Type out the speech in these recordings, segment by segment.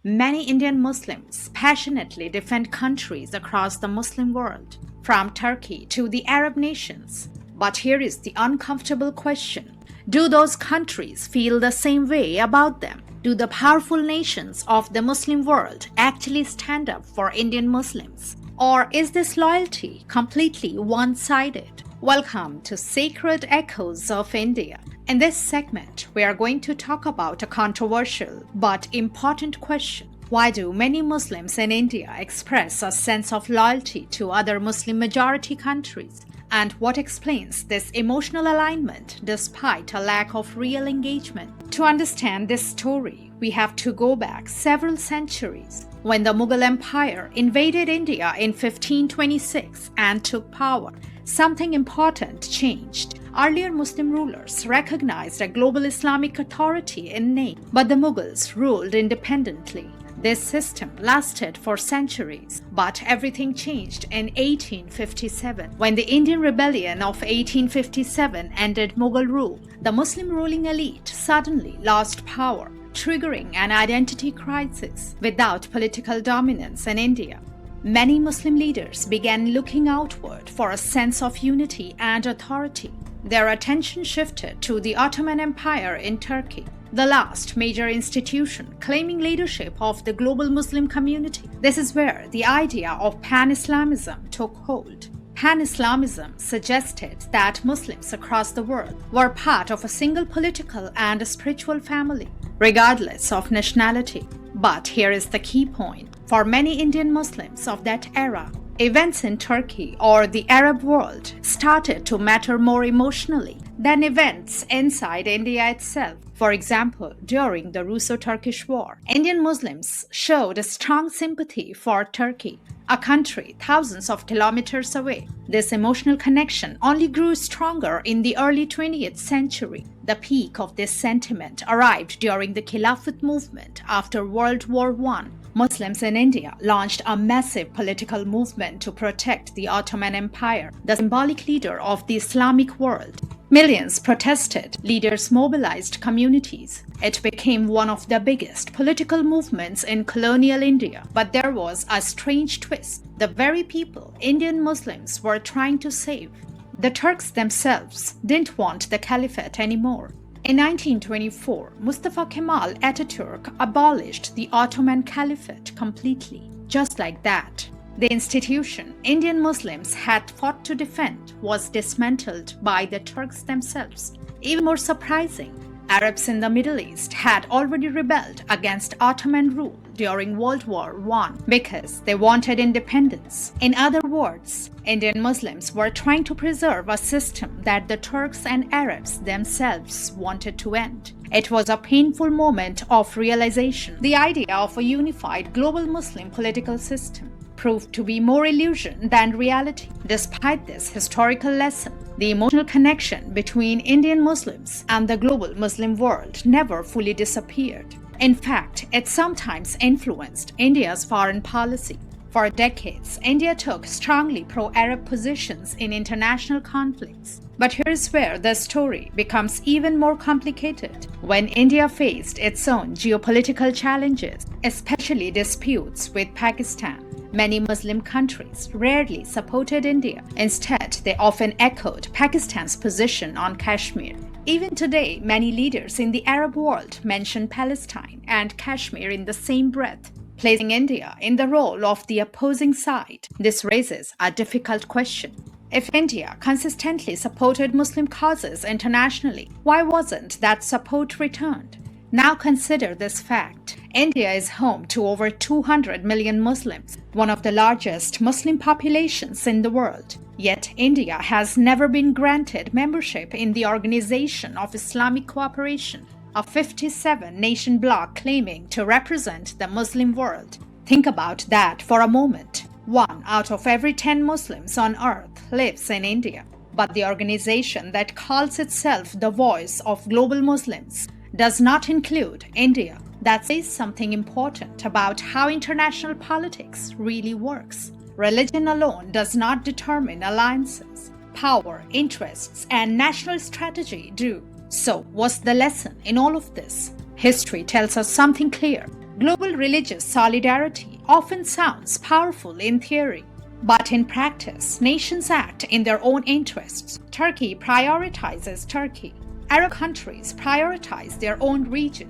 Many Indian Muslims passionately defend countries across the Muslim world, from Turkey to the Arab nations. But here is the uncomfortable question. Do those countries feel the same way about them? Do the powerful nations of the Muslim world actually stand up for Indian Muslims? Or is this loyalty completely one-sided? Welcome to Sacred Echoes of India. In this segment, we are going to talk about a controversial but important question. Why do many Muslims in India express a sense of loyalty to other Muslim majority countries? And what explains this emotional alignment despite a lack of real engagement? To understand this story, we have to go back several centuries. When the Mughal Empire invaded India in 1526 and took power, something important changed. Earlier Muslim rulers recognized a global Islamic authority in name, but the Mughals ruled independently. This system lasted for centuries, but everything changed in 1857. When the Indian Rebellion of 1857 ended Mughal rule, the Muslim ruling elite suddenly lost power, triggering an identity crisis. Without political dominance in India, many Muslim leaders began looking outward for a sense of unity and authority. Their attention shifted to the Ottoman Empire in Turkey, the last major institution claiming leadership of the global Muslim community. This is where the idea of pan-Islamism took hold. Pan-Islamism suggested that Muslims across the world were part of a single political and spiritual family, regardless of nationality. But here is the key point. For many Indian Muslims of that era, events in Turkey or the Arab world started to matter more emotionally than events inside India itself. For example, during the Russo-Turkish War, Indian Muslims showed a strong sympathy for Turkey, a country thousands of kilometers away. This emotional connection only grew stronger in the early 20th century. The peak of this sentiment arrived during the Khilafat movement after World War I. Muslims in India launched a massive political movement to protect the Ottoman Empire, the symbolic leader of the Islamic world. Millions protested, leaders mobilized communities. It became one of the biggest political movements in colonial India. But there was a strange twist. The very people Indian Muslims were trying to save, the Turks themselves, didn't want the caliphate anymore. In 1924, Mustafa Kemal Ataturk abolished the Ottoman Caliphate completely. Just like that, the institution Indian Muslims had fought to defend was dismantled by the Turks themselves. Even more surprising, Arabs in the Middle East had already rebelled against Ottoman rule during World War I because they wanted independence. In other words, Indian Muslims were trying to preserve a system that the Turks and Arabs themselves wanted to end. It was a painful moment of realization. The idea of a unified global Muslim political system proved to be more illusion than reality. Despite this historical lesson, the emotional connection between Indian Muslims and the global Muslim world never fully disappeared. In fact, it sometimes influenced India's foreign policy. For decades, India took strongly pro-Arab positions in international conflicts. But here's where the story becomes even more complicated. When India faced its own geopolitical challenges, especially disputes with Pakistan, many Muslim countries rarely supported India. Instead, they often echoed Pakistan's position on Kashmir. Even today, many leaders in the Arab world mention Palestine and Kashmir in the same breath, placing India in the role of the opposing side. This raises a difficult question. If India consistently supported Muslim causes internationally, why wasn't that support returned? Now consider this fact. India is home to over 200 million Muslims, one of the largest Muslim populations in the world. Yet India has never been granted membership in the Organization of Islamic Cooperation, a 57-nation bloc claiming to represent the Muslim world. Think about that for a moment. 1 out of every 10 Muslims on earth lives in India. But the organization that calls itself the voice of global Muslims does not include India. That says something important about how international politics really works. Religion alone does not determine alliances. Power, interests, and national strategy do. So, what's the lesson in all of this? History tells us something clear. Global religious solidarity often sounds powerful in theory, but in practice, nations act in their own interests. Turkey prioritizes Turkey. Arab countries prioritize their own region,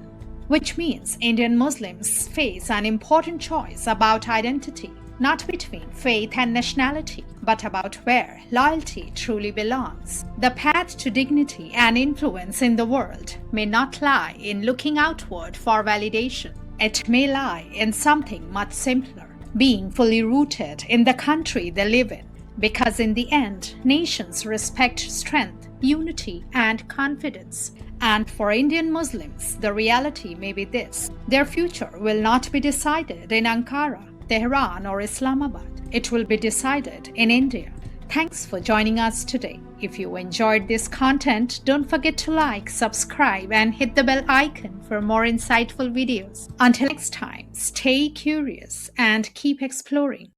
which means Indian Muslims face an important choice about identity, not between faith and nationality, but about where loyalty truly belongs. The path to dignity and influence in the world may not lie in looking outward for validation. It may lie in something much simpler, being fully rooted in the country they live in, because in the end, nations respect strength, unity, and confidence. And for Indian Muslims, the reality may be this: their future will not be decided in Ankara, Tehran, or Islamabad. It will be decided in India. Thanks for joining us today. If you enjoyed this content, don't forget to like, subscribe, and hit the bell icon for more insightful videos. Until next time, stay curious and keep exploring.